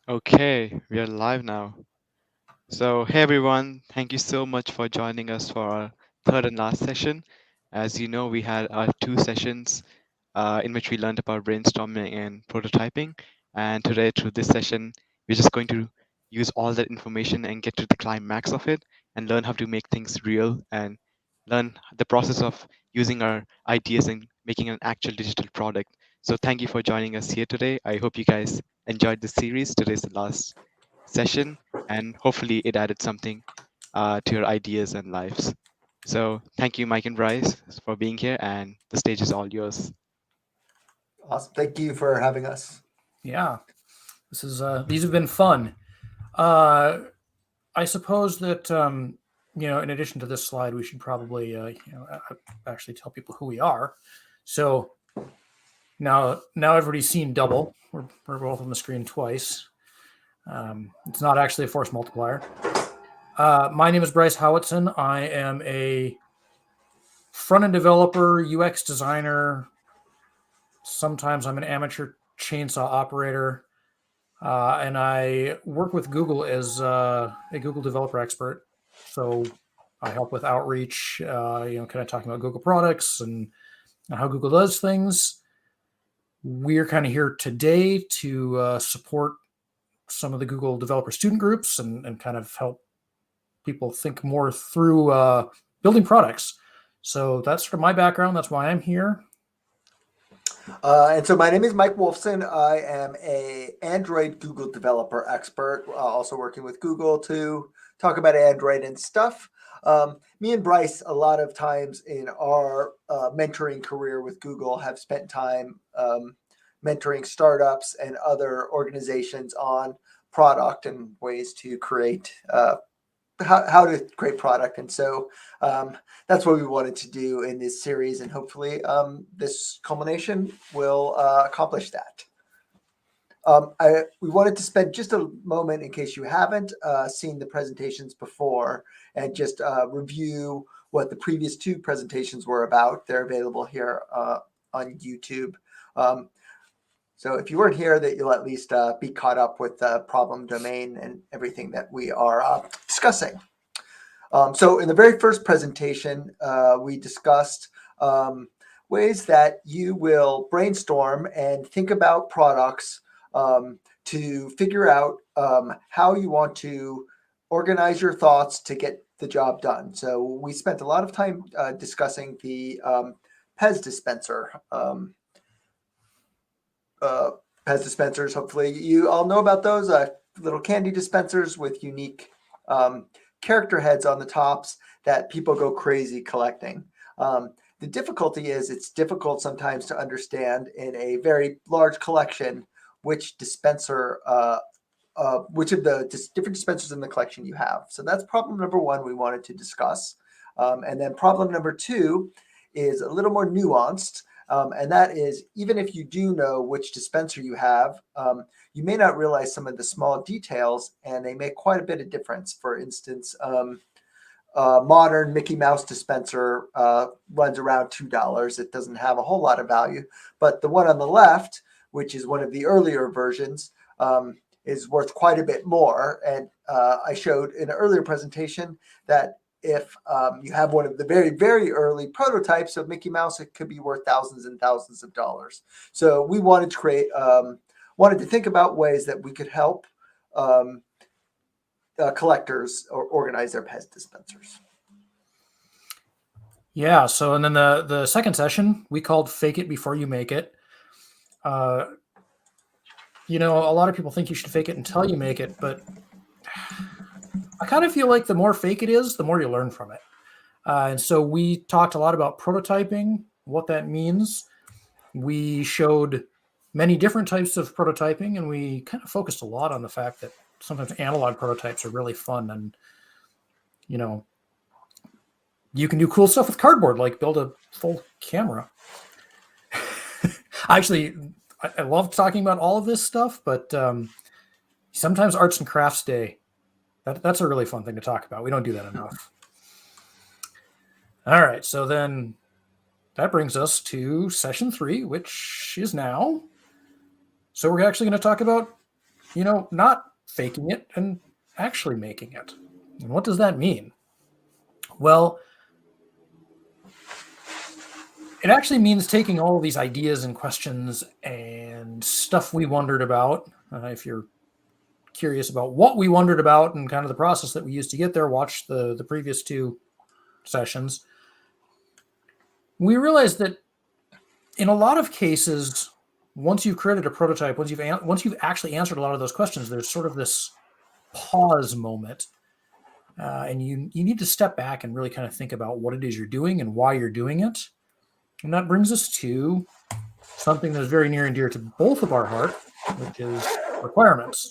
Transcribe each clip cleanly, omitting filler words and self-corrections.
Okay, we are live now. So, hey everyone, thank you so much for joining us for our third and last session. As you know, we had our two sessions in which we learned about brainstorming and prototyping. And today, through this session, we're just going to use all that information and get to the climax of it and learn how to make things real and learn the process of using our ideas and making an actual digital product. So, thank you for joining us here today. I hope you guys enjoyed this series. Today's the last session, and hopefully, it added something to your ideas and lives. So, thank you, Mike and Bryce, for being here, and the stage is all yours. Awesome. Thank you for having us. Yeah, this is these have been fun. Uh, I suppose that in addition to this slide, we should probably actually tell people who we are. So now everybody's seen double. We're both on the screen twice. It's not actually a force multiplier. My name is Bryce Howitson. I am a front-end developer, UX designer. Sometimes I'm an amateur chainsaw operator. And I work with Google as a Google developer expert. So I help with outreach, kind of talking about Google products and how Google does things. We're kind of here today to support some of the Google developer student groups and kind of help people think more through building products. So that's sort of my background. That's why I'm here. And so my name is Mike Wolfson. I am a Android Google developer expert, also working with Google to talk about Android and stuff. Me and Bryce, a lot of times in our mentoring career with Google, have spent time mentoring startups and other organizations on product and ways to create how to create product. And so that's what we wanted to do in this series. And hopefully this culmination will accomplish that. We wanted to spend just a moment, in case you haven't seen the presentations before, and just review what the previous two presentations were about. They're available here on YouTube. So if you weren't here, that you'll at least be caught up with the problem domain and everything that we are discussing. So in the very first presentation, we discussed ways that you will brainstorm and think about products to figure out how you want to organize your thoughts to get the job done. So we spent a lot of time discussing the Pez dispenser. Pez dispensers, hopefully you all know about those little candy dispensers with unique character heads on the tops that people go crazy collecting. The difficulty is it's difficult sometimes to understand in a very large collection which dispenser, which of the different dispensers in the collection you have. So that's problem number one we wanted to discuss. And then problem number two is a little more nuanced. And that is, even if you do know which dispenser you have, you may not realize some of the small details, and they make quite a bit of difference. For instance, modern Mickey Mouse dispenser runs around $2. It doesn't have a whole lot of value. But the one on the left, which is one of the earlier versions, is worth quite a bit more. And I showed in an earlier presentation that if you have one of the very, very early prototypes of Mickey Mouse, it could be worth thousands and thousands of dollars. So we wanted to wanted to think about ways that we could help collectors organize their Pez dispensers. Yeah. So, and then the second session we called "Fake It Before You Make It." A lot of people think you should fake it until you make it, but I kind of feel like the more fake it is, the more you learn from it. And so we talked a lot about prototyping, what that means. We showed many different types of prototyping, and we kind of focused a lot on the fact that sometimes analog prototypes are really fun. And, you can do cool stuff with cardboard, like build a full camera. Actually, I love talking about all of this stuff, but sometimes Arts and Crafts Day, that's a really fun thing to talk about. We don't do that enough. All right, so then that brings us to session 3, which is now. So we're actually going to talk about not faking it and actually making it. And what does that mean? Well, it actually means taking all of these ideas and questions and stuff we wondered about. If you're curious about what we wondered about and kind of the process that we used to get there, watch the previous 2 sessions. We realized that in a lot of cases, once you've created a prototype, once you've actually answered a lot of those questions, there's sort of this pause moment, and you need to step back and really kind of think about what it is you're doing and why you're doing it. And that brings us to something that's very near and dear to both of our heart, which is requirements.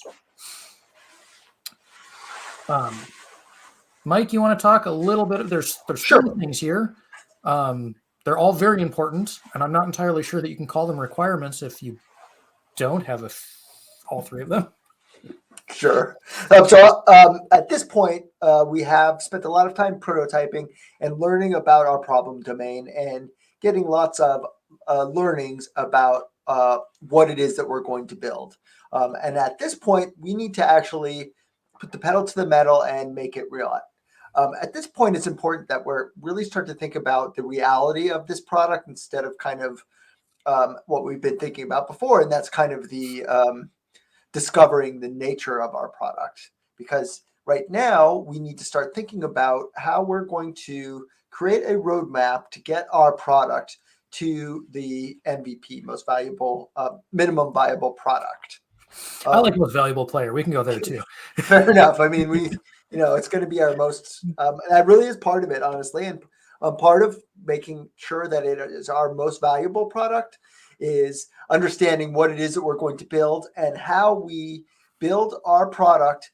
Mike, you want to talk a little bit? There's Sure. 3 things here. They're all very important, and I'm not entirely sure that you can call them requirements if you don't have all 3 of them. Sure. At this point, we have spent a lot of time prototyping and learning about our problem domain and getting lots of learnings about what it is that we're going to build. And at this point, we need to actually put the pedal to the metal and make it real. At this point, it's important that we're really start to think about the reality of this product instead of kind of what we've been thinking about before. And that's kind of the discovering the nature of our product. Because right now, we need to start thinking about how we're going to create a roadmap to get our product to the MVP, most valuable, minimum viable product. I like most valuable player. We can go there too. Fair enough. I mean, it's going to be our most, and that really is part of it, honestly. And part of making sure that it is our most valuable product is understanding what it is that we're going to build and how we build our product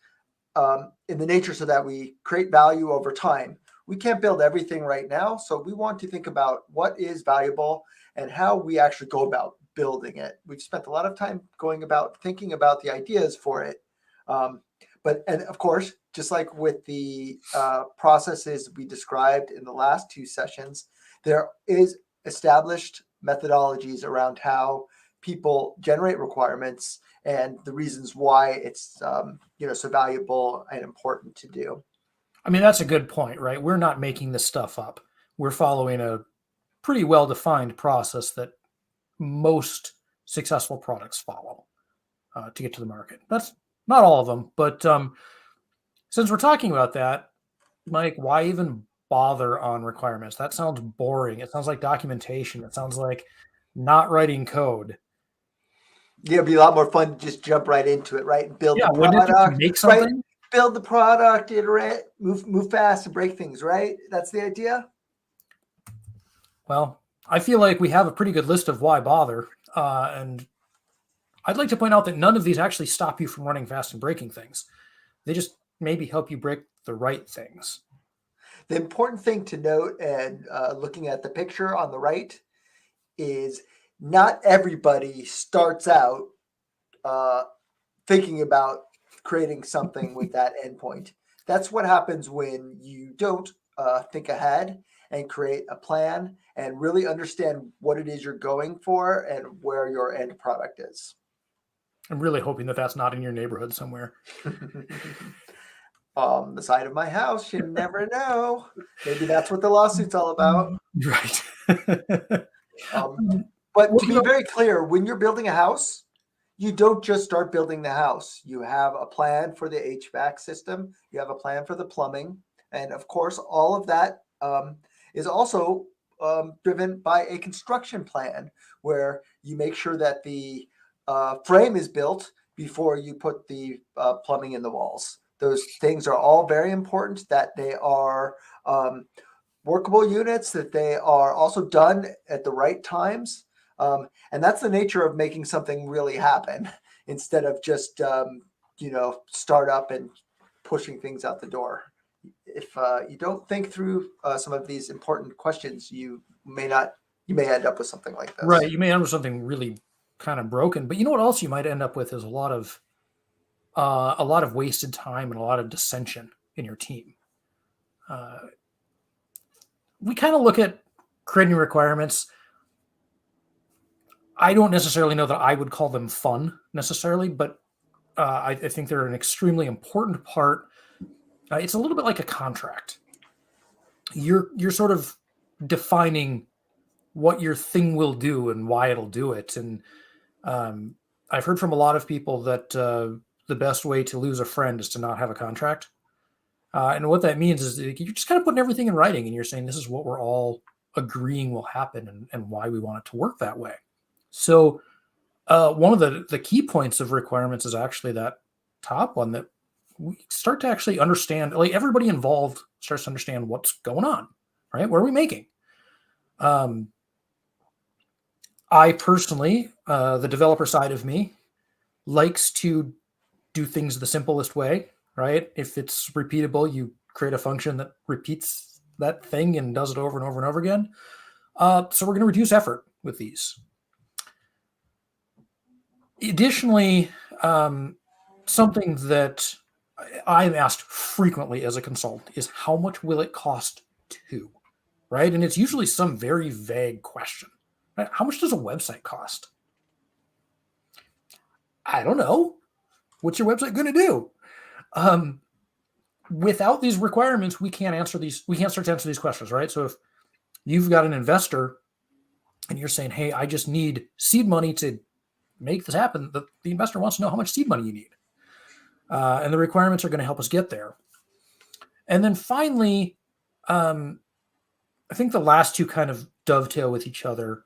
in the nature so that we create value over time. We can't build everything right now. So we want to think about what is valuable and how we actually go about building it. We've spent a lot of time thinking about the ideas for it. And of course, just like with the processes we described in the last 2 sessions, there is established methodologies around how people generate requirements and the reasons why it's so valuable and important to do. I mean, that's a good point, right? We're not making this stuff up. We're following a pretty well-defined process that most successful products follow to get to the market. That's not all of them, but since we're talking about that, Mike, why even bother on requirements? That sounds boring. It sounds like documentation. It sounds like not writing code. Yeah, it'd be a lot more fun to just jump right into it, right? Build the wouldn't product, it make something? Right? Build the product, iterate, move fast and break things, right? That's the idea. Well, I feel like we have a pretty good list of why bother. And I'd like to point out that none of these actually stop you from running fast and breaking things. They just maybe help you break the right things. The important thing to note, and looking at the picture on the right, is not everybody starts out thinking about creating something with that endpoint. That's what happens when you don't think ahead and create a plan and really understand what it is you're going for and where your end product is. I'm really hoping that that's not in your neighborhood somewhere. The side of my house, you never know. Maybe that's what the lawsuit's all about. Right. But to be very clear, when you're building a house, you don't just start building the house. You have a plan for the HVAC system. You have a plan for the plumbing. And of course, all of that is also driven by a construction plan where you make sure that the frame is built before you put the plumbing in the walls. Those things are all very important, that they are workable units, that they are also done at the right times. And that's the nature of making something really happen instead of just, start up and pushing things out the door. If you don't think through some of these important questions, you may end up with something like this. Right. You may end up with something really kind of broken, but you know what else you might end up with is a lot of wasted time and a lot of dissension in your team. We kind of look at creating requirements. I don't necessarily know that I would call them fun necessarily, but I think they're an extremely important part. It's a little bit like a contract. You're sort of defining what your thing will do and why it'll do it. And I've heard from a lot of people that the best way to lose a friend is to not have a contract. And what that means is that you're just kind of putting everything in writing, and you're saying this is what we're all agreeing will happen, and why we want it to work that way. So one of the key points of requirements is actually that top one, that we start to actually understand, like everybody involved starts to understand what's going on, right? What are we making? I personally, the developer side of me, likes to do things the simplest way, right? If it's repeatable, you create a function that repeats that thing and does it over and over and over again. So we're going to reduce effort with these. Additionally, something that I'm asked frequently as a consultant is how much will it cost to, right? And it's usually some very vague question. Right? How much does a website cost? I don't know. What's your website going to do? Without these requirements, we can't answer these. We can't start to answer these questions, right? So if you've got an investor and you're saying, "Hey, I just need seed money to make this happen," the investor wants to know how much seed money you need, and the requirements are going to help us get there. And then finally, I think the last two kind of dovetail with each other.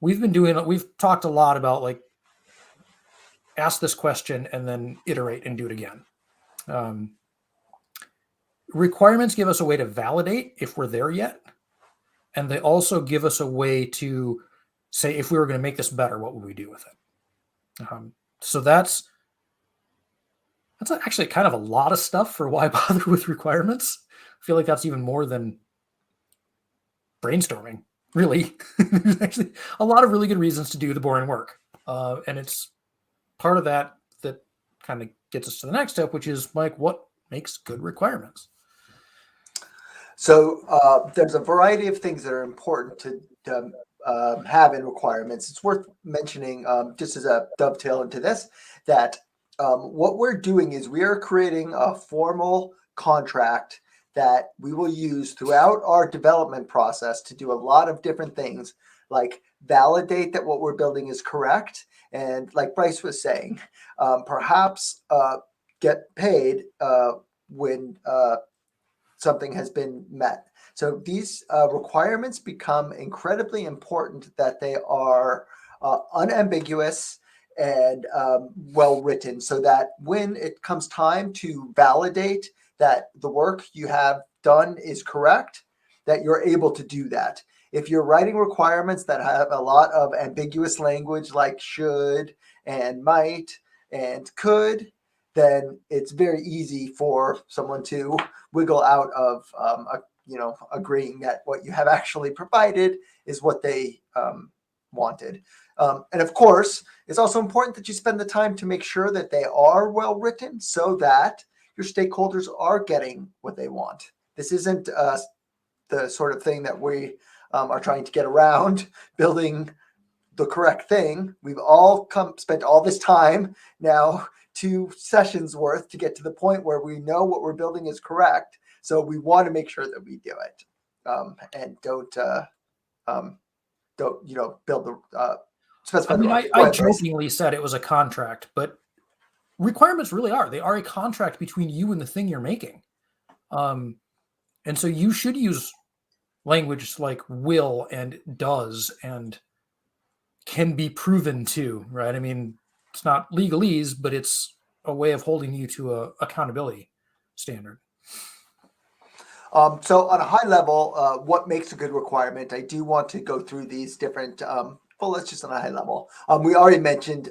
We've talked a lot about like ask this question and then iterate and do it again. Requirements give us a way to validate if we're there yet. And they also give us a way to say, if we were going to make this better, what would we do with it? So that's actually kind of a lot of stuff for why bother with requirements. I feel like that's even more than brainstorming, really. There's actually a lot of really good reasons to do the boring work. And it's part of that kind of gets us to the next step, which is like, what makes good requirements? So there's a variety of things that are important to have in requirements. It's worth mentioning, just as a dovetail into this, that what we're doing is we are creating a formal contract that we will use throughout our development process to do a lot of different things, like validate that what we're building is correct. And like Bryce was saying, perhaps get paid when something has been met. So these requirements become incredibly important, that they are unambiguous and well written, so that when it comes time to validate that the work you have done is correct, that you're able to do that. If you're writing requirements that have a lot of ambiguous language like should and might and could, then it's very easy for someone to wiggle out of agreeing that what you have actually provided is what they wanted. And of course, it's also important that you spend the time to make sure that they are well written, so that your stakeholders are getting what they want. This isn't the sort of thing that we are trying to get around building the correct thing. We've all spent all this time now, 2 sessions worth, to get to the point where we know what we're building is correct. So we want to make sure that we do it, and don't build the specify. I mean, the wrong I way. jokingly said it was a contract, but requirements really are. They are a contract between you and the thing you're making. And so you should use language like will and does and can be proven to, right? I mean, it's not legalese, but it's a way of holding you to a accountability standard. So on a high level, what makes a good requirement? I do want to go through these different, let's just on a high level. We already mentioned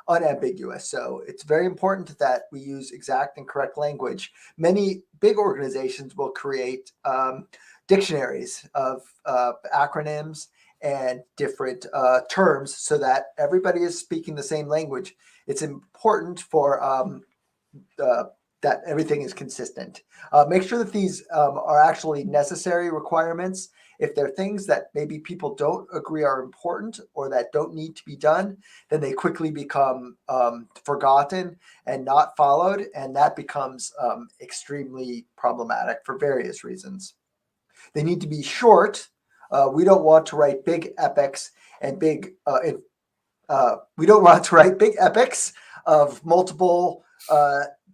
unambiguous. So it's very important that we use exact and correct language. Many big organizations will create dictionaries of acronyms and different terms, so that everybody is speaking the same language. It's important for that everything is consistent. Make sure that these are actually necessary requirements. If they're things that maybe people don't agree are important or that don't need to be done, then they quickly become forgotten and not followed, and that becomes extremely problematic for various reasons. They need to be short. We don't want to write big epics and we don't want to write big epics of multiple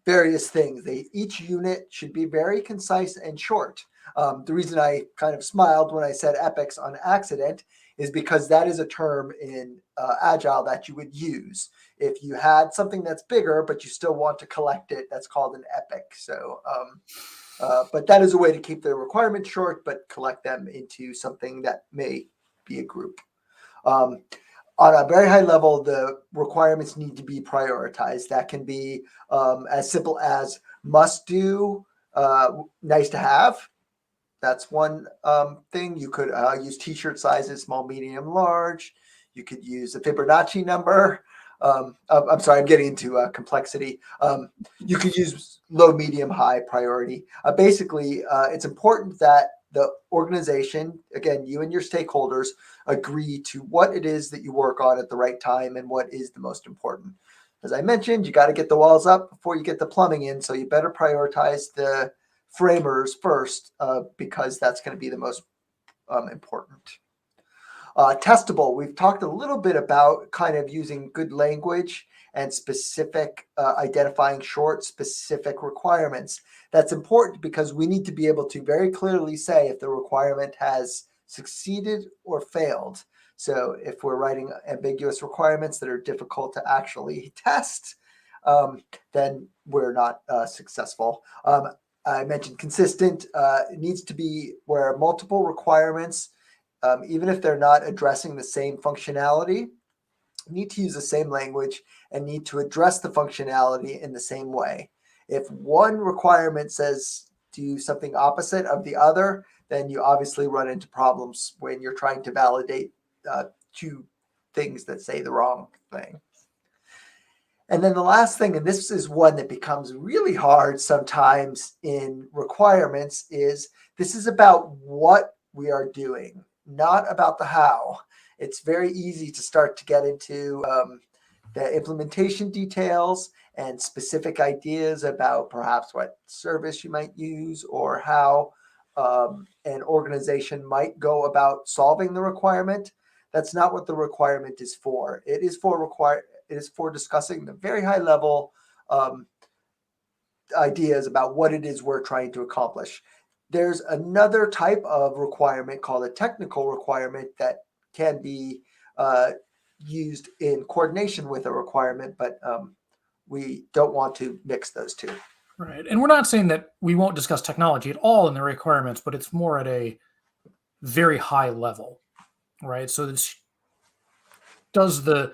various things. Each unit should be very concise and short. The reason I kind of smiled when I said epics on accident is because that is a term in Agile that you would use. If you had something that's bigger, but you still want to collect it, that's called an epic. So, but that is a way to keep the requirements short, but collect them into something that may be a group. On a very high level, the requirements need to be prioritized. That can be as simple as must do, nice to have. That's one thing. You could use t-shirt sizes, small, medium, large. You could use the Fibonacci number. I'm sorry, I'm getting into complexity. You could use low, medium, high priority. Basically, it's important that the organization, again, you and your stakeholders, agree to what it is that you work on at the right time and what is the most important. As I mentioned, you got to get the walls up before you get the plumbing in, so you better prioritize the framers first because that's going to be the most important. Testable, we've talked a little bit about kind of using good language and specific identifying short, specific requirements. That's important because we need to be able to very clearly say if the requirement has succeeded or failed. So if we're writing ambiguous requirements that are difficult to actually test, then we're not successful. I mentioned consistent. It needs to be where multiple requirements, even if they're not addressing the same functionality, need to use the same language and need to address the functionality in the same way. If one requirement says do something opposite of the other, then you obviously run into problems when you're trying to validate two things that say the wrong thing. And then the last thing, and this is one that becomes really hard sometimes in requirements, is this is about what we are doing, not about the how. It's very easy to start to get into the implementation details and specific ideas about perhaps what service you might use or how an organization might go about solving the requirement. That's not what the requirement is for. It is for discussing the very high level ideas about what it is we're trying to accomplish. There's another type of requirement called a technical requirement that can be used in coordination with a requirement, but we don't want to mix those two. Right. And we're not saying that we won't discuss technology at all in the requirements, but it's more at a very high level, right? So this, does the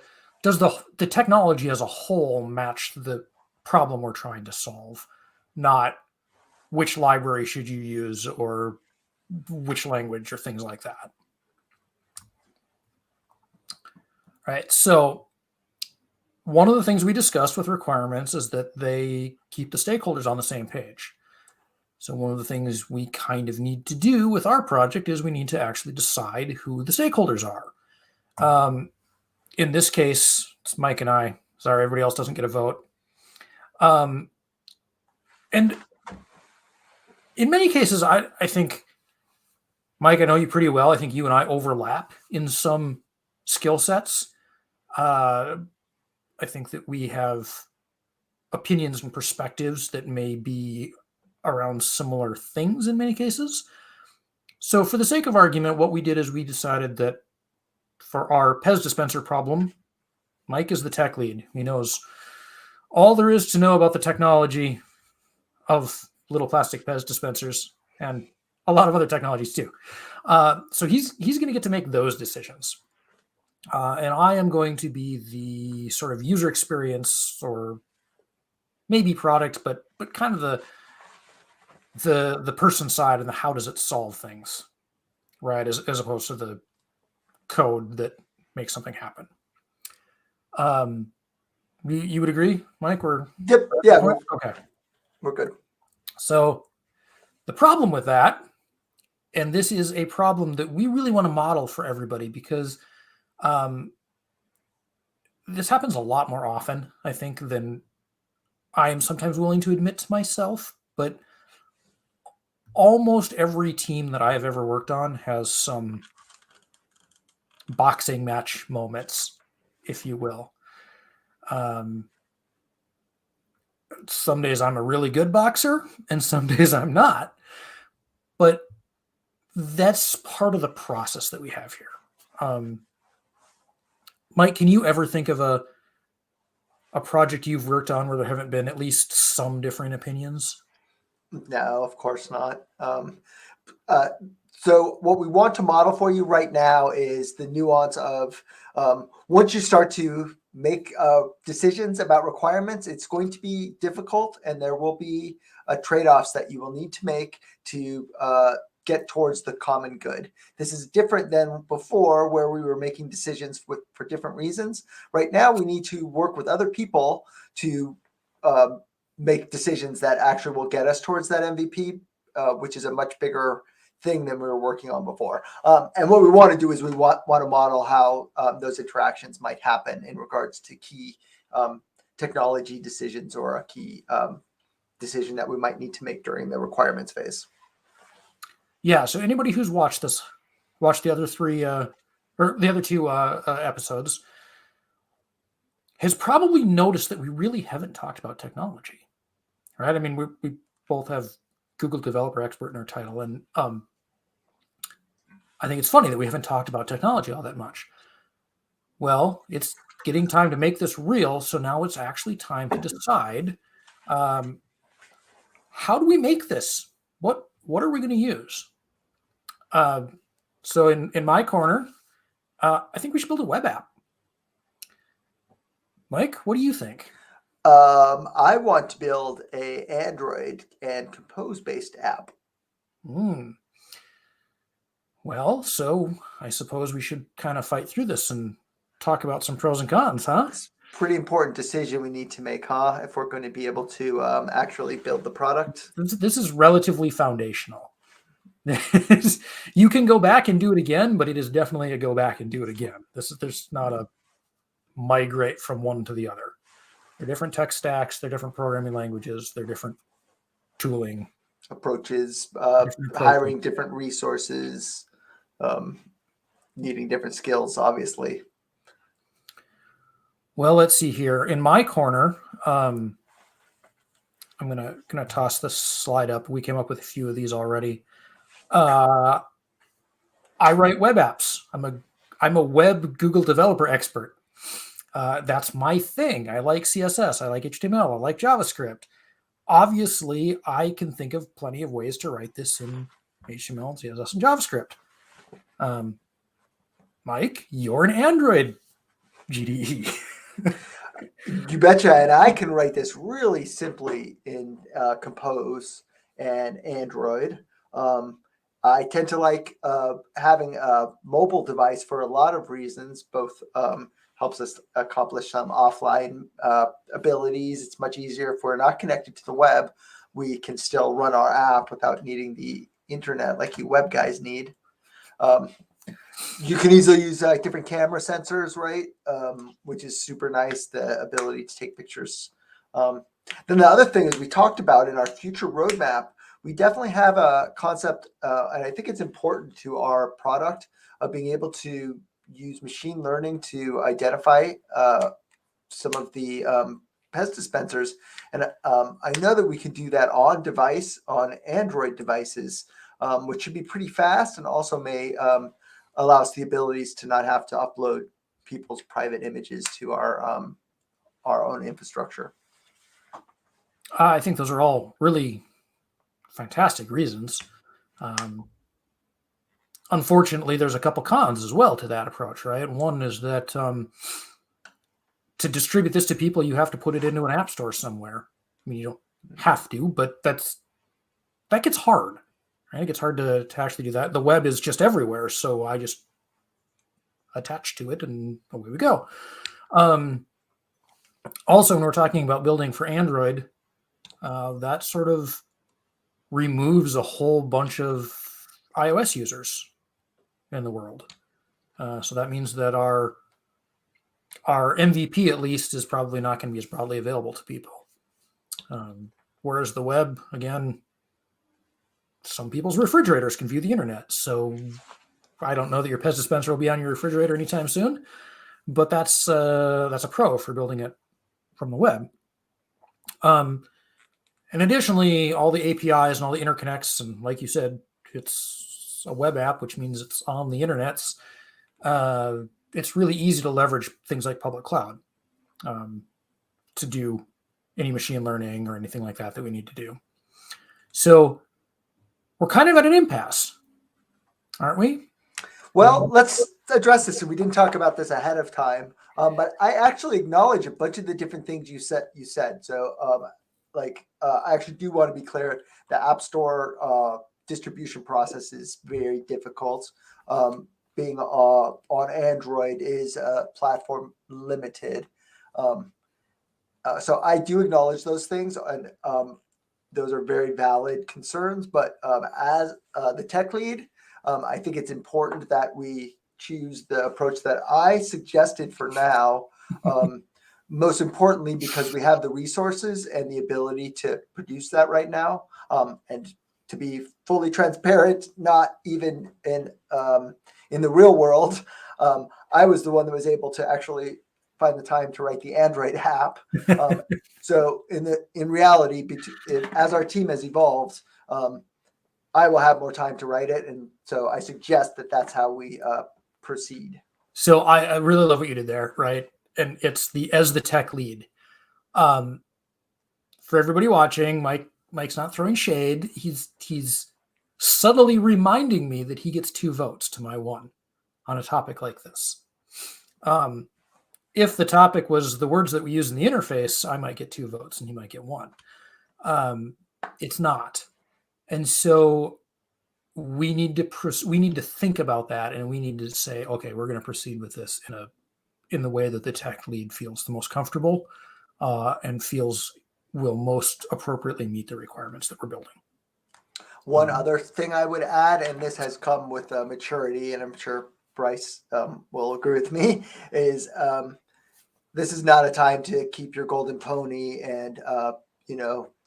technology as a whole match the problem we're trying to solve, not which library should you use or which language or things like that. Right. So one of the things we discussed with requirements is that they keep the stakeholders on the same page. So one of the things we kind of need to do with our project is we need to actually decide who the stakeholders are. In this case, it's Mike and I. Sorry, everybody else doesn't get a vote. And in many cases, I think, Mike, I know you pretty well. I think you and I overlap in some skill sets. I think that we have opinions and perspectives that may be around similar things in many cases. So for the sake of argument, what we did is we decided that for our Pez dispenser problem, Mike is the tech lead. He knows all there is to know about the technology of little plastic Pez dispensers and a lot of other technologies too. So he's going to get to make those decisions. And I am going to be the sort of user experience or maybe product, but kind of the person side and the how does it solve things, right? As opposed to the code that makes something happen. You would agree, Mike? Yep. Yeah. Okay. We're good. So the problem with that, and this is a problem that we really want to model for everybody because this happens a lot more often, I think, than I am sometimes willing to admit to myself. But almost every team that I have ever worked on has some boxing match moments, if you will. Some days I'm a really good boxer, and some days I'm not. But that's part of the process that we have here. Mike, can you ever think of a project you've worked on where there haven't been at least some differing opinions? No, of course not. So what we want to model for you right now is the nuance of once you start to make decisions about requirements, it's going to be difficult, and there will be trade-offs that you will need to make to get towards the common good. This is different than before, where we were making decisions for different reasons. Right now, we need to work with other people to make decisions that actually will get us towards that MVP, which is a much bigger thing than we were working on before. And what we want to do is we want to model how those interactions might happen in regards to key technology decisions or a key decision that we might need to make during the requirements phase. Yeah, so anybody who's watched the other three or the other two episodes has probably noticed that we really haven't talked about technology, right? I mean, we both have Google Developer Expert in our title, and I think it's funny that we haven't talked about technology all that much. Well, it's getting time to make this real, so now it's actually time to decide how do we make this? What are we going to use? So in my corner, I think we should build a web app. Mike, what do you think? I want to build a Android and Compose-based app. Well, so I suppose we should kind of fight through this and talk about some pros and cons, huh? It's a pretty important decision we need to make, huh? If we're going to be able to actually build the product. This is relatively foundational. You can go back and do it again, but it is definitely a go back and do it again. There's not a migrate from one to the other. They're different tech stacks, they're different programming languages, they're different tooling approaches, hiring different resources, needing different skills, obviously. Well, let's see here. In my corner, I'm gonna toss this slide up. We came up with a few of these already. I write web apps. I'm a web Google developer expert. That's my thing. I like CSS. I like HTML. I like JavaScript. Obviously, I can think of plenty of ways to write this in HTML, CSS, and JavaScript. Mike, you're an Android GDE. You betcha. And I can write this really simply in Compose and Android. I tend to like having a mobile device for a lot of reasons. Both helps us accomplish some offline abilities. It's much easier if we're not connected to the web. We can still run our app without needing the internet like you web guys need. You can easily use different camera sensors, right? Which is super nice, the ability to take pictures. Then the other thing is we talked about in our future roadmap, we definitely have a concept, and I think it's important to our product of being able to use machine learning to identify some of the pest dispensers. And I know that we can do that on device, on Android devices, which should be pretty fast and also may allow us the abilities to not have to upload people's private images to our own infrastructure. I think those are all really fantastic reasons. Unfortunately, there's a couple cons as well to that approach, right? One is that to distribute this to people, you have to put it into an app store somewhere. I mean, you don't have to, but that gets hard, right? It gets hard to actually do that. The web is just everywhere, so I just attach to it and away we go. Also, when we're talking about building for Android, that sort of removes a whole bunch of iOS users in the world. So that means that our MVP, at least, is probably not going to be as broadly available to people. Whereas the web, again, some people's refrigerators can view the internet. So I don't know that your Pez dispenser will be on your refrigerator anytime soon, but that's a pro for building it from the web. And additionally, all the APIs and all the interconnects, and like you said, it's a web app, which means it's on the internets. It's really easy to leverage things like public cloud to do any machine learning or anything like that we need to do. So we're kind of at an impasse, aren't we? Well, let's address this. We didn't talk about this ahead of time, but I actually acknowledge a bunch of the different things you said. So, I actually do want to be clear. The App Store distribution process is very difficult. Being on Android is platform limited. So I do acknowledge those things, and those are very valid concerns. But as the tech lead, I think it's important that we choose the approach that I suggested for now. Most importantly, because we have the resources and the ability to produce that right now, and to be fully transparent, not even in the real world, I was the one that was able to actually find the time to write the Android app. So in reality, as our team has evolved, I will have more time to write it, and so I suggest that that's how we proceed. So I really love what you did there, right? And it's as the tech lead. For everybody watching, Mike's not throwing shade. He's subtly reminding me that he gets 2 votes to my 1 on a topic like this. If the topic was the words that we use in the interface, I might get 2 votes and he might get 1. It's not. And so we need to think about that, and we need to say, okay, we're going to proceed with this in the way that the tech lead feels the most comfortable and feels will most appropriately meet the requirements that we're building. One other thing I would add, and this has come with maturity, and I'm sure Bryce will agree with me, is this is not a time to keep your golden pony and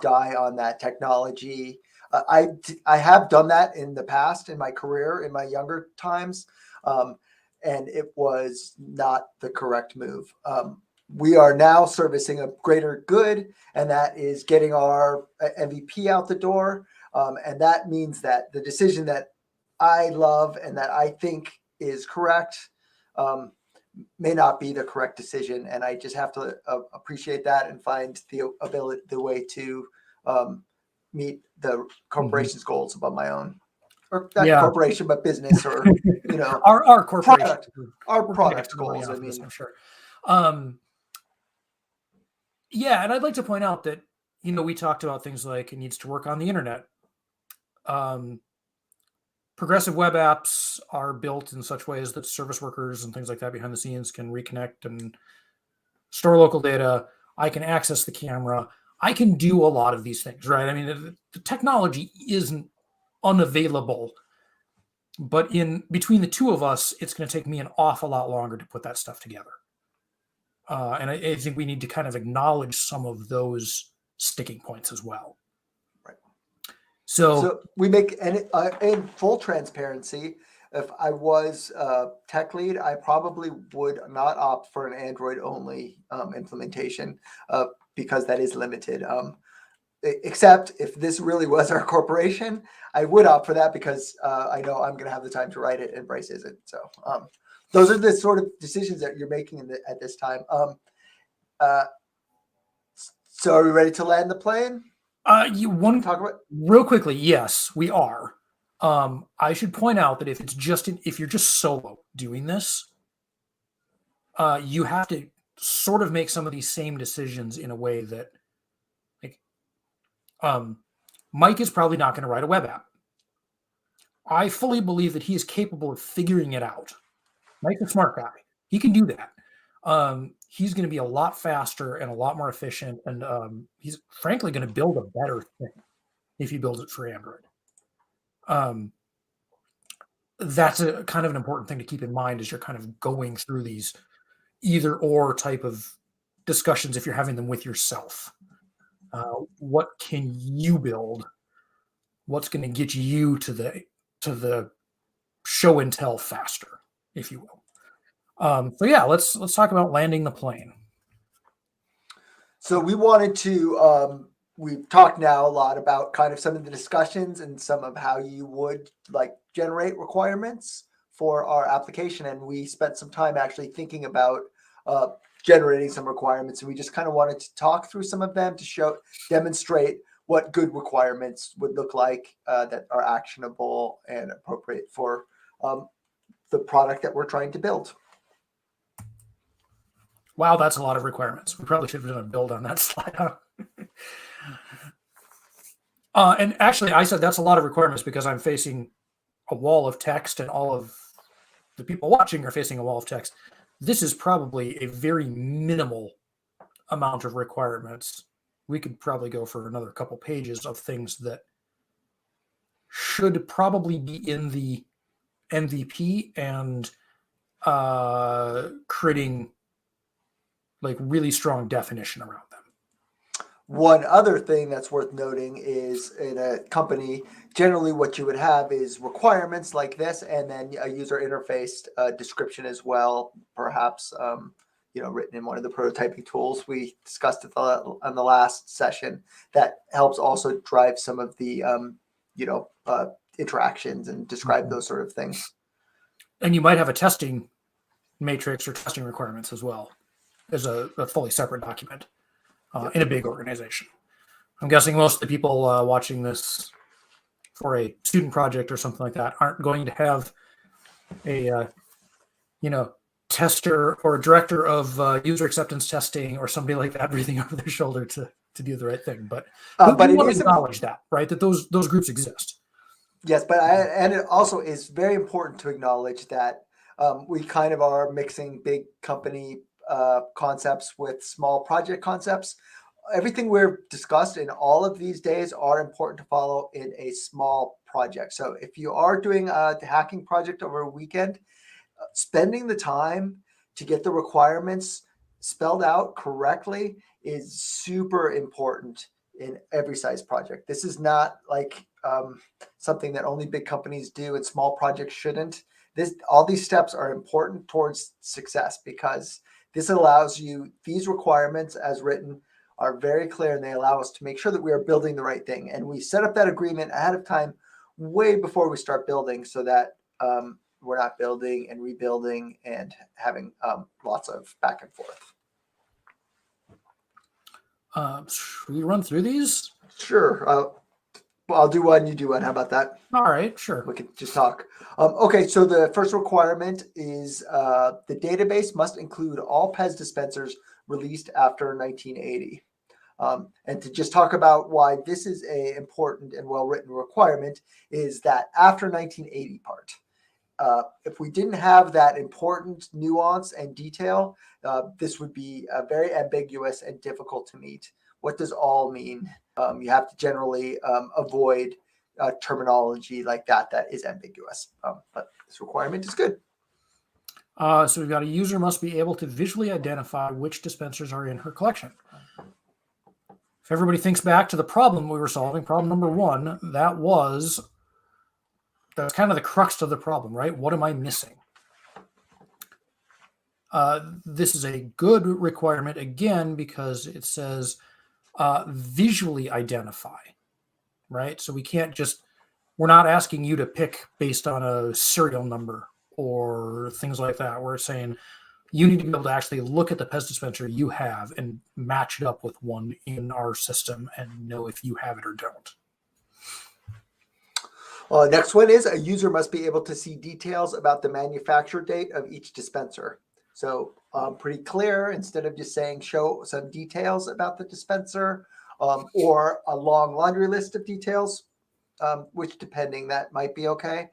die on that technology. I have done that in the past in my career, in my younger times, and it was not the correct move. We are now servicing a greater good, and that is getting our MVP out the door. And that means that the decision that I love and that I think is correct may not be the correct decision. And I just have to appreciate that and find the way to meet the corporation's goals above my own, or not corporation, but business, or our corporation, our product goals. I mean, I'm sure. Yeah, and I'd like to point out that we talked about things like it needs to work on the internet. Progressive web apps are built in such ways that service workers and things like that behind the scenes can reconnect and store local data. I can access the camera. I can do a lot of these things, right? I mean, the technology isn't unavailable, but between the two of us, it's going to take me an awful lot longer to put that stuff together. And I think we need to kind of acknowledge some of those sticking points as well. Right. So we make, and in full transparency, if I was tech lead, I probably would not opt for an Android only implementation because that is limited. Except if this really was our corporation, I would opt for that because I know I'm going to have the time to write it and Bryce isn't. So those are the sort of decisions that you're making at this time. So are we ready to land the plane? You want to talk about real quickly? Yes, we are. I should point out that if you're just solo doing this, you have to sort of make some of these same decisions in a way that, Mike is probably not going to write a web app. I fully believe that he is capable of figuring it out. Mike's a smart guy. He can do that. he's going to be a lot faster and a lot more efficient, and he's frankly going to build a better thing if he builds it for Android. That's a kind of an important thing to keep in mind as you're kind of going through these either or type of discussions if you're having them with yourself. What can you build? What's going to get you to the show and tell faster, if you will. So yeah, let's talk about landing the plane. So we wanted to we've talked now a lot about kind of some of the discussions and some of how you would like generate requirements for our application, and we spent some time actually thinking about generating some requirements, and we just kind of wanted to talk through some of them to demonstrate what good requirements would look like that are actionable and appropriate for the product that we're trying to build. Wow, that's a lot of requirements. We probably should have done a build on that slide. And actually, I said that's a lot of requirements because I'm facing a wall of text and all of the people watching are facing a wall of text. This is probably a very minimal amount of requirements. We could probably go for another couple pages of things that should probably be in the MVP and creating like really strong definition around them. One other thing that's worth noting is in a company, generally what you would have is requirements like this, and then a user interface description as well, perhaps written in one of the prototyping tools we discussed on the last session. That helps also drive some of the interactions and describe those sort of things. And you might have a testing matrix or testing requirements as well as a fully separate document in a big organization. I'm guessing most of the people watching this for a student project or something like that aren't going to have a tester or a director of user acceptance testing or somebody like that breathing over their shoulder to do the right thing. But we want to acknowledge that, right? That those groups exist. Yes, and it also is very important to acknowledge that we kind of are mixing big company concepts with small project concepts. Everything we've discussed in all of these days are important to follow in a small project. So if you are doing a hacking project over a weekend, spending the time to get the requirements spelled out correctly is super important in every size project. This is not like something that only big companies do and small projects shouldn't. All these steps are important towards success because this allows you, these requirements as written are very clear, and they allow us to make sure that we are building the right thing. And we set up that agreement ahead of time, way before we start building, so that we're not building and rebuilding and having lots of back and forth. Should we run through these? Sure. I'll do one, you do one. How about that? All right, sure. We can just talk. Okay, so the first requirement is the database must include all PEZ dispensers released after 1980. And to just talk about why this is a important and well-written requirement is that after 1980 part, if we didn't have that important nuance and detail, this would be very ambiguous and difficult to meet. What does all mean? You have to generally avoid terminology like that is ambiguous. But this requirement is good. So we've got a user must be able to visually identify which dispensers are in her collection. If everybody thinks back to the problem we were solving, problem number one, that's kind of the crux of the problem, right? What am I missing? This is a good requirement, again, because it says visually identify, right? So we're not asking you to pick based on a serial number or things like that. We're saying you need to be able to actually look at the PEZ dispenser you have and match it up with one in our system and know if you have it or don't. Next one is a user must be able to see details about the manufacture date of each dispenser. So pretty clear, instead of just saying show some details about the dispenser or a long laundry list of details, which depending, that might be okay.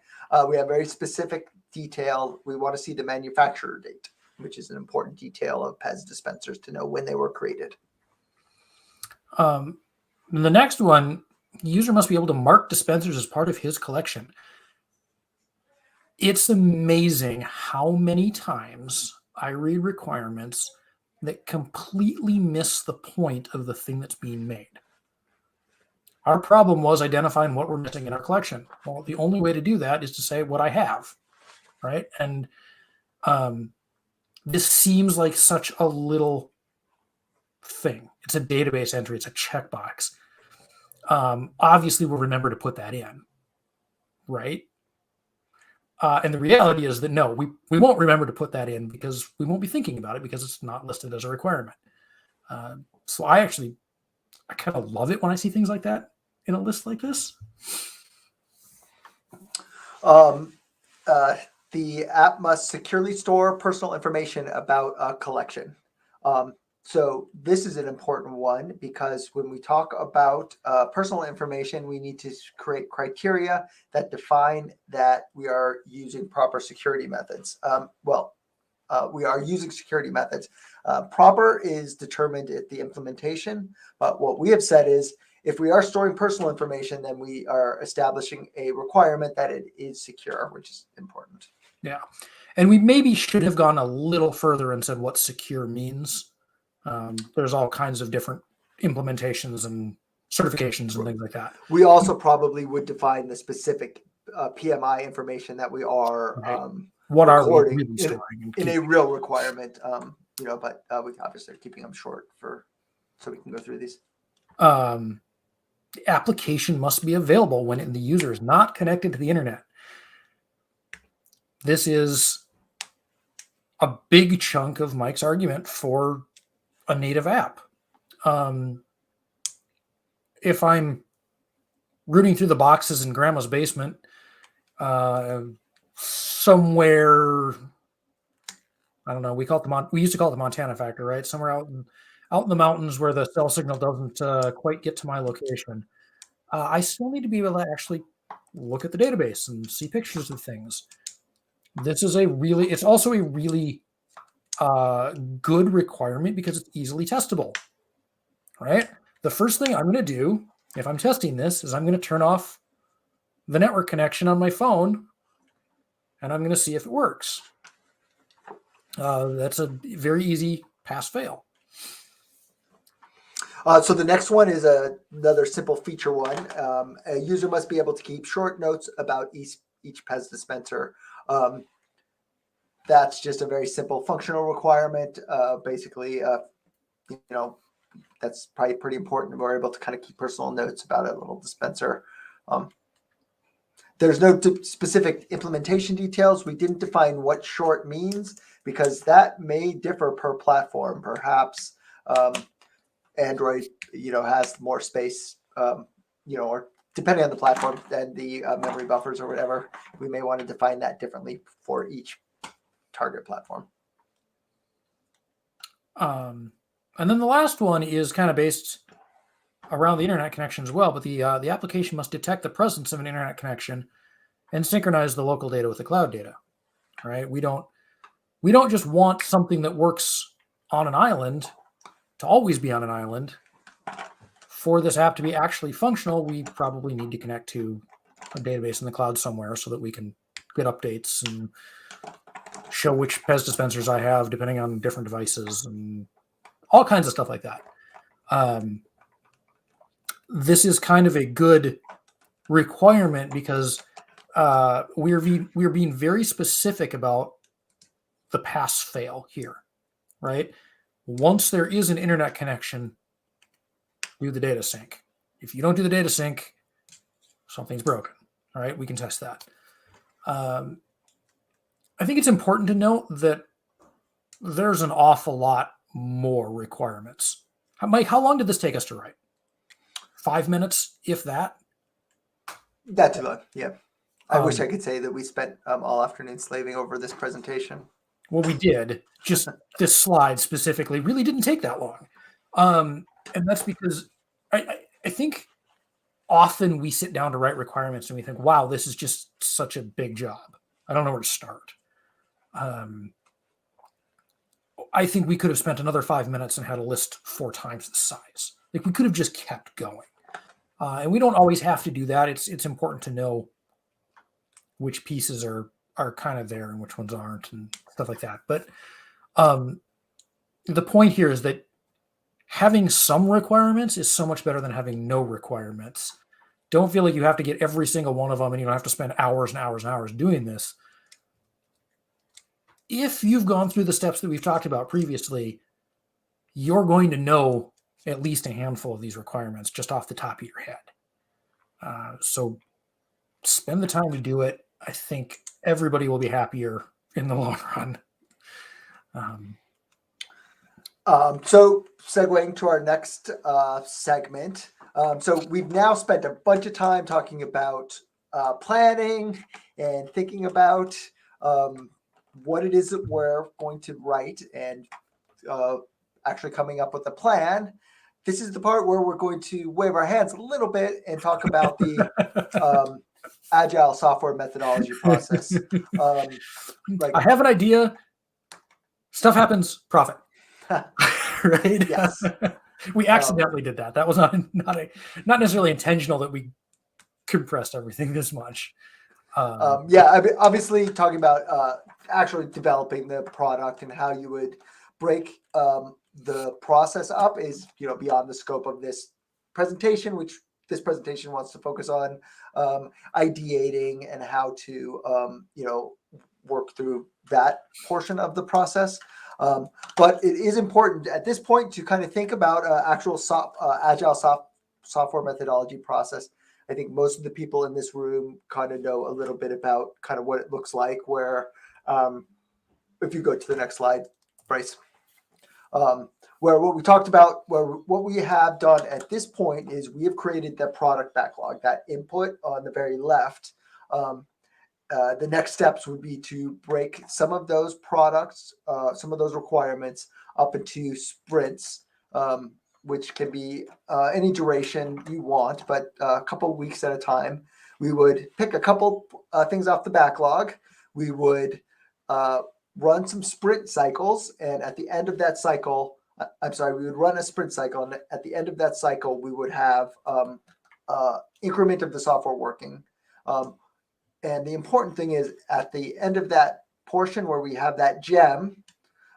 We have very specific detail. We want to see the manufacturer date. which is an important detail of Pez dispensers to know when they were created. The next one, the user must be able to mark dispensers as part of his collection. It's amazing how many times I read requirements that completely miss the point of the thing that's being made. Our problem was identifying what we're missing in our collection. Well, the only way to do that is to say what I have, right? And this seems like such a little thing. It's a database entry. It's a checkbox. Obviously, we'll remember to put that in, right? And the reality is that no, we won't remember to put that in because we won't be thinking about it because it's not listed as a requirement. So I kind of love it when I see things like that in a list like this. The app must securely store personal information about a collection. So this is an important one because when we talk about personal information, we need to create criteria that define that we are using proper security methods. We are using security methods. Proper is determined at the implementation, but what we have said is if we are storing personal information, then we are establishing a requirement that it is secure, which is important. Yeah. And we maybe should have gone a little further and said what secure means. There's all kinds of different implementations and certifications and things like that. We also probably would define the specific PMI information that we are what are we recording really storing in a real requirement. But we obviously are keeping them short so we can go through these. The application must be available when the user is not connected to the internet. This is a big chunk of Mike's argument for a native app. If I'm rooting through the boxes in grandma's basement, somewhere, I don't know, we used to call it the Montana factor, right? Somewhere out in the mountains where the cell signal doesn't quite get to my location. I still need to be able to actually look at the database and see pictures of things. It's also a really good requirement because it's easily testable, right? The first thing I'm going to do if I'm testing this is I'm going to turn off the network connection on my phone and I'm going to see if it works. That's a very easy pass-fail. So the next one is another simple feature one. A user must be able to keep short notes about each Pez dispenser. That's just a very simple functional requirement. Basically, that's probably pretty important. We're able to kind of keep personal notes about a little dispenser. There's no specific implementation details. We didn't define what short means because that may differ per platform. Perhaps Android, has more space, or depending on the platform and the memory buffers or whatever, we may want to define that differently for each target platform. And then the last one is kind of based around the internet connection as well, but the application must detect the presence of an internet connection and synchronize the local data with the cloud data, right? We don't just want something that works on an island to always be on an island. For this app to be actually functional, we probably need to connect to a database in the cloud somewhere so that we can get updates and show which Pez dispensers I have depending on different devices and all kinds of stuff like that. This is kind of a good requirement because we're being very specific about the pass-fail here, right? Once there is an internet connection, do the data sync. If you don't do the data sync, something's broken. All right, we can test that. I think it's important to note that there's an awful lot more requirements. Mike, how long did this take us to write? 5 minutes, if that? Not too long, yeah. I wish I could say that we spent all afternoon slaving over this presentation. Well, we did. Just this slide specifically really didn't take that long. And that's because I think often we sit down to write requirements and we think, wow, this is just such a big job. I don't know where to start. I think we could have spent another 5 minutes and had a list 4 times the size. Like we could have just kept going. And we don't always have to do that. It's important to know which pieces are kind of there and which ones aren't and stuff like that. But the point here is that having some requirements is so much better than having no requirements. Don't feel like you have to get every single one of them and you don't have to spend hours and hours and hours doing this. If you've gone through the steps that we've talked about previously, you're going to know at least a handful of these requirements just off the top of your head. So spend the time to do it. I think everybody will be happier in the long run. So segueing to our next segment. So we've now spent a bunch of time talking about planning and thinking about what it is that we're going to write and actually coming up with a plan. This is the part where we're going to wave our hands a little bit and talk about the Agile software methodology process. I have an idea. Stuff happens. Profit. Right? Yes. We accidentally did that. That was not necessarily intentional that we compressed everything this much. Obviously talking about actually developing the product and how you would break the process up is beyond the scope of this presentation, which this presentation wants to focus on ideating and how to work through that portion of the process. But it is important at this point to kind of think about actual Agile software methodology process. I think most of the people in this room kind of know a little bit about kind of what it looks like, where if you go to the next slide, Bryce, where what we talked about, what we have done at this point is we have created the product backlog, that input on the very left. The next steps would be to break some of those products, some of those requirements up into sprints, which can be any duration you want, but a couple of weeks at a time. We would pick a couple things off the backlog. We would run some sprint cycles, and at the end of that cycle, we would run a sprint cycle, and at the end of that cycle, we would have increment of the software working. And the important thing is at the end of that portion where we have that gem,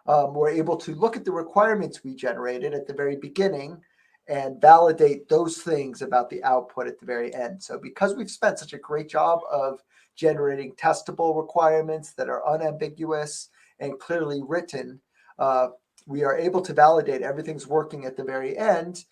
we're able to look at the requirements we generated at the very beginning and validate those things about the output at the very end. So because we've spent such a great job of generating testable requirements that are unambiguous and clearly written, we are able to validate everything's working at the very end,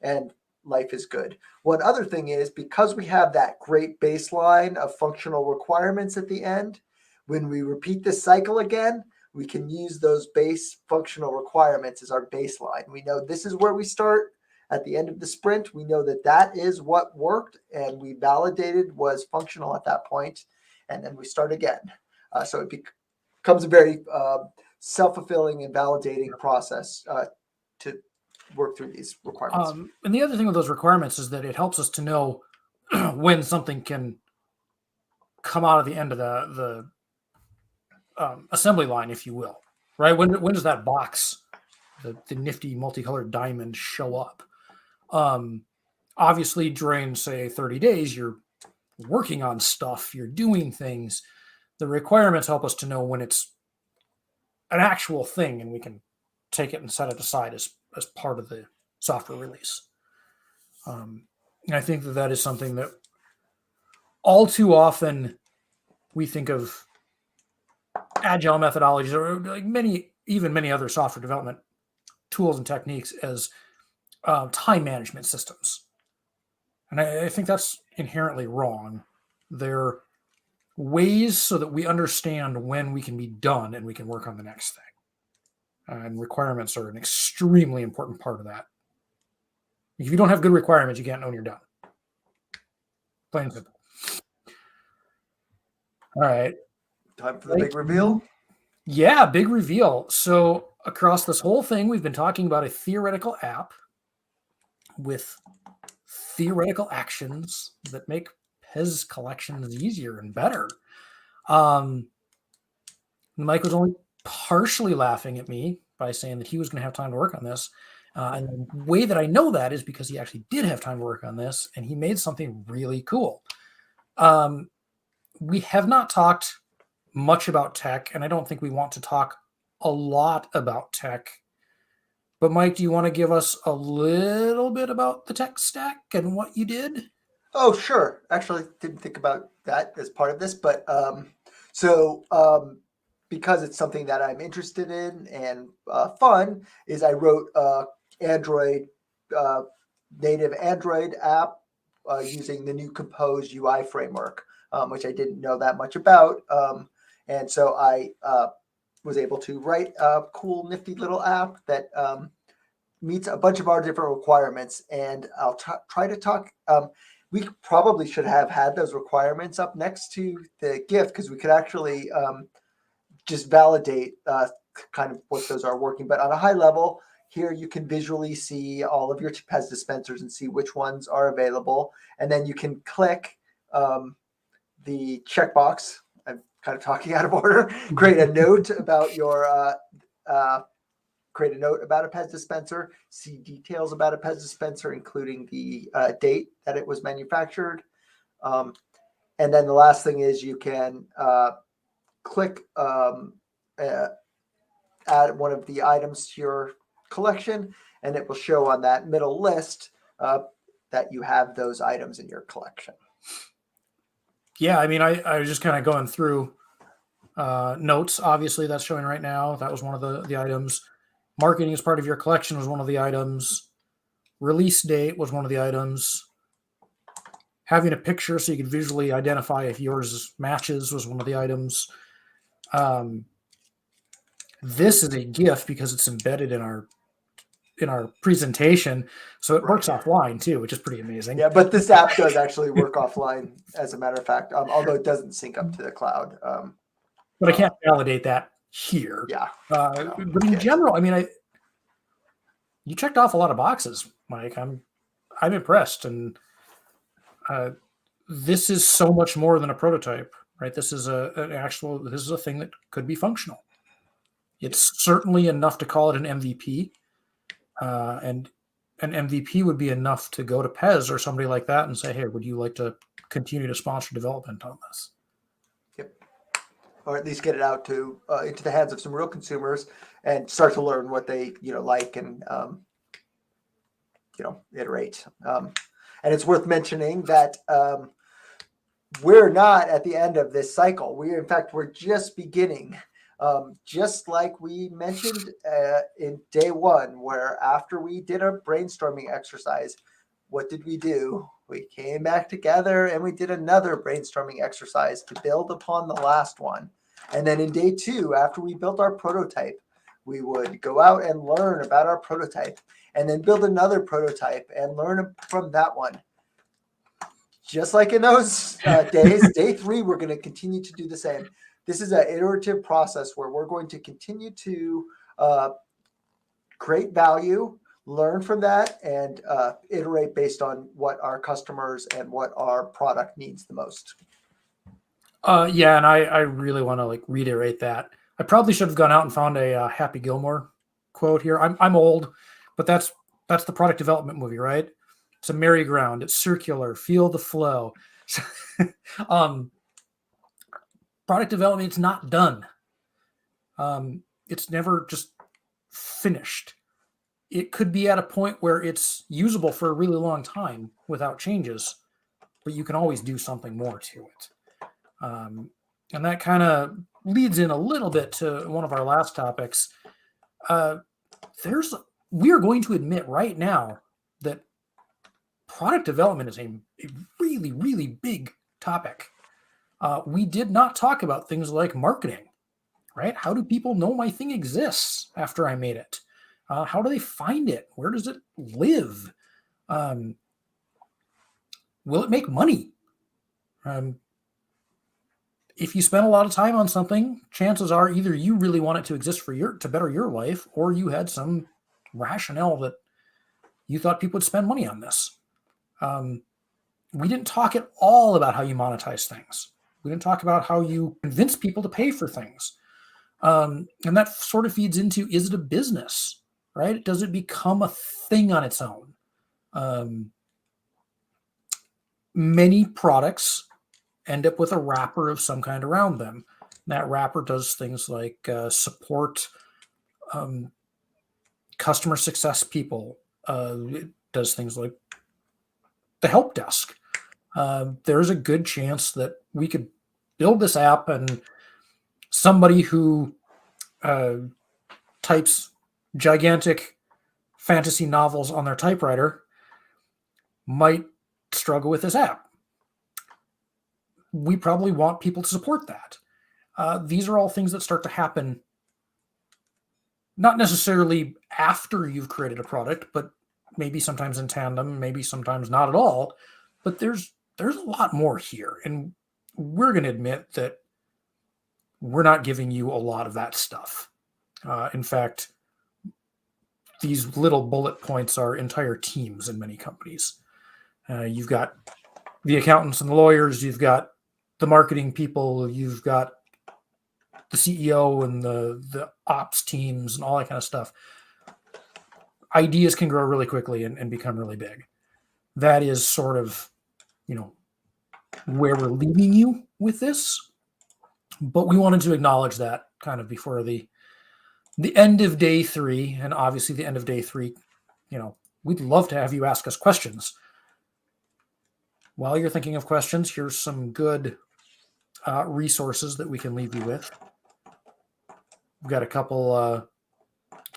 and life is good. One other thing is, because we have that great baseline of functional requirements at the end, when we repeat this cycle again, we can use those base functional requirements as our baseline. We know this is where we start at the end of the sprint. We know that that is what worked and we validated was functional at that point, and then we start again. So it becomes a very self-fulfilling and validating process to work through these requirements. And the other thing with those requirements is that it helps us to know when something can come out of the end of the assembly line, if you will, right? When does that box, the nifty multicolored diamond, show up? Obviously, during, say, 30 days, you're working on stuff, you're doing things. The requirements help us to know when it's an actual thing, and we can take it and set it aside as part of the software release. And I think that is something that all too often we think of Agile methodologies, or like many other software development tools and techniques, as time management systems. And I think that's inherently wrong. They're ways so that we understand when we can be done and we can work on the next thing. And requirements are an extremely important part of that. If you don't have good requirements, you can't know when you're done. Plain and simple. All right. Time for the big reveal. Yeah, big reveal. So across this whole thing, we've been talking about a theoretical app with theoretical actions that make collections easier and better. The mic was only partially laughing at me by saying that he was going to have time to work on this. And the way that I know that is because he actually did have time to work on this, and he made something really cool. We have not talked much about tech, and I don't think we want to talk a lot about tech. But Mike, do you want to give us a little bit about the tech stack and what you did? Oh, sure. Actually, didn't think about that as part of this, but because it's something that I'm interested in and fun, is I wrote Android native Android app using the new Compose UI framework, which I didn't know that much about, and so I was able to write a cool, nifty little app that meets a bunch of our different requirements. And I'll try to talk. We probably should have had those requirements up next to the GIF, because we could actually just validate kind of what those are working. But on a high level, here you can visually see all of your Pez dispensers and see which ones are available. And then you can click the checkbox. I'm kind of talking out of order. Create a note about your create a note about a Pez dispenser, see details about a Pez dispenser, including the date that it was manufactured. And then the last thing is you can click add one of the items to your collection, and it will show on that middle list that you have those items in your collection. Yeah, I mean, I was just kind of going through notes. Obviously, that's showing right now. That was one of the items. Marketing as part of your collection was one of the items. Release date was one of the items. Having a picture so you could visually identify if yours matches was one of the items. This is a GIF because it's embedded in our presentation, so it works offline too, which is pretty amazing. Yeah, but this app does actually work offline, as a matter of fact, although it doesn't sync up to the cloud. But I can't validate that here. Yeah. But in general, I mean, you checked off a lot of boxes, Mike. I'm impressed, and this is so much more than a prototype, right? This is this is a thing that could be functional. It's certainly enough to call it an MVP, and an MVP would be enough to go to Pez or somebody like that and say, "Hey, would you like to continue to sponsor development on this?" Yep. Or at least get it out to into the hands of some real consumers and start to learn what they like and iterate. And it's worth mentioning that we're not at the end of this cycle. We're just beginning. Just like we mentioned in day one, where after we did a brainstorming exercise, what did we do? We came back together and we did another brainstorming exercise to build upon the last one. And then in day two, after we built our prototype, we would go out and learn about our prototype and then build another prototype and learn from that one. Just like in those days, day three, we're going to continue to do the same. This is an iterative process where we're going to continue to create value, learn from that, and iterate based on what our customers and what our product needs the most. Yeah, and I really want to reiterate that. I probably should have gone out and found a Happy Gilmore quote here. I'm old, but that's the product development movie, right? It's a merry-go-round. It's circular. Feel the flow. Product development, it's not done. It's never just finished. It could be at a point where it's usable for a really long time without changes, but you can always do something more to it. And that kind of leads in a little bit to one of our last topics. We are going to admit right now that product development is a really, really big topic. We did not talk about things like marketing, right? How do people know my thing exists after I made it? How do they find it? Where does it live? Will it make money? If you spend a lot of time on something, chances are either you really want it to exist to better your life, or you had some rationale that you thought people would spend money on this. We didn't talk at all about how you monetize things. We didn't talk about how you convince people to pay for things. And that sort of feeds into, is it a business, right? Does it become a thing on its own? Many products end up with a wrapper of some kind around them. That wrapper does things like support customer success people. It does things like the help desk. There's a good chance that we could build this app and somebody who types gigantic fantasy novels on their typewriter might struggle with this app. We probably want people to support that. These are all things that start to happen, not necessarily after you've created a product, but maybe sometimes in tandem, maybe sometimes not at all. But there's a lot more here, and we're going to admit that we're not giving you a lot of that stuff. In fact, these little bullet points are entire teams in many companies. You've got the accountants and the lawyers, you've got the marketing people, you've got the CEO and the ops teams and all that kind of stuff. Ideas can grow really quickly and become really big. That is sort of, where we're leaving you with this. But we wanted to acknowledge that kind of before the end of day 3. And obviously the end of day 3, we'd love to have you ask us questions. While you're thinking of questions, here's some good resources that we can leave you with. We've got a couple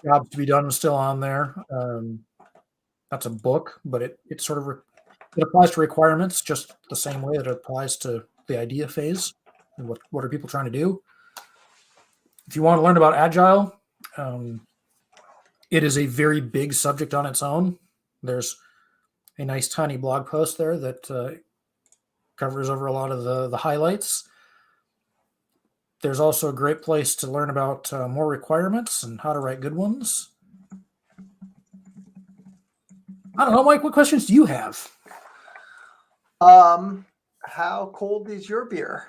jobs to be done still on there. That's a book, but it sort of it applies to requirements just the same way that it applies to the idea phase. And what are people trying to do? If you want to learn about Agile, it is a very big subject on its own. There's a nice tiny blog post there that covers over a lot of the highlights. There's also a great place to learn about more requirements and how to write good ones. I don't know, Mike, what questions do you have? How cold is your beer?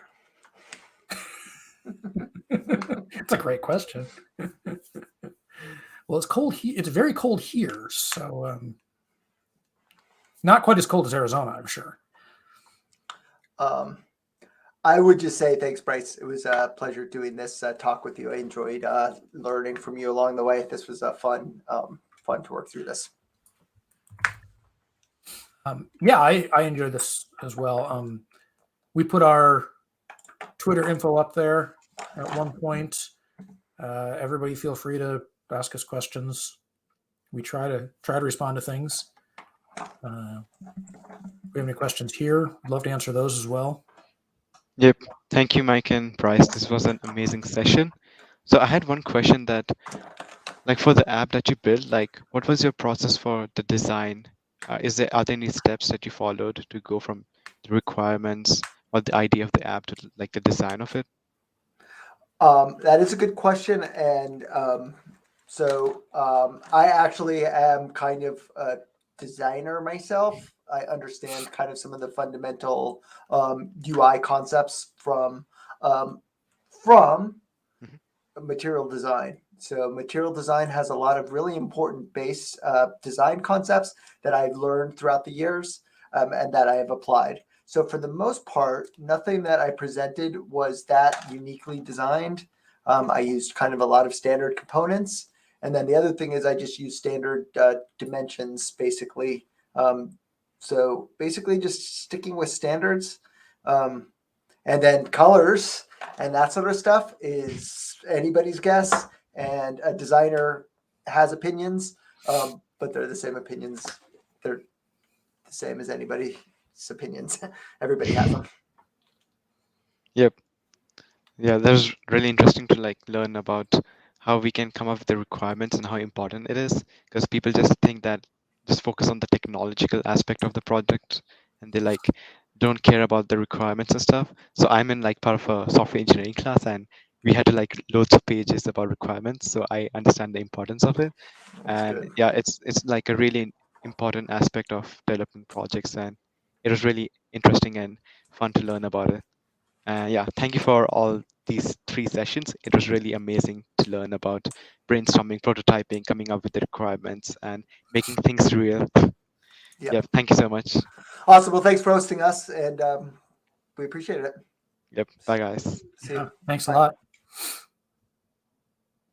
It's a great question. Well, it's cold. It's very cold here, so not quite as cold as Arizona, I'm sure. I would just say thanks, Bryce. It was a pleasure doing this talk with you. I enjoyed learning from you along the way. This was fun to work through this. Yeah, I enjoyed this as well. We put our Twitter info up there at one point. Everybody feel free to ask us questions. We try to respond to things. We have any questions here? I'd love to answer those as well. Yep. Thank you, Mike and Bryce. This was an amazing session. So I had one question that, like for the app that you built, like what was your process for the design? Are there any steps that you followed to go from the requirements or the idea of the app to like the design of it? That is a good question, and so I actually am kind of a designer myself. I understand kind of some of the fundamental UI concepts from material design. So material design has a lot of really important base design concepts that I've learned throughout the years and that I have applied. So for the most part, nothing that I presented was that uniquely designed. I used kind of a lot of standard components. And then the other thing is I just use standard dimensions, basically. So basically just sticking with standards. And then colors and that sort of stuff is anybody's guess. And a designer has opinions, but they're the same opinions. They're the same as anybody's opinions. Everybody has them. Yep. Yeah, that was really interesting to like learn about how we can come up with the requirements and how important it is, because people just think that just focus on the technological aspect of the project and they like don't care about the requirements and stuff. So I'm in like part of a software engineering class and we had to like loads of pages about requirements. So I understand the importance of it. And good. yeah, it's like a really important aspect of development projects, and it was really interesting and fun to learn about it. Yeah, thank you for all these 3 sessions. It was really amazing to learn about brainstorming, prototyping, coming up with the requirements, and making things real. Yeah. Yep. Thank you so much. Awesome. Well, thanks for hosting us, and we appreciate it. Yep. Bye, guys. See Yeah, you. thanks a Bye. lot.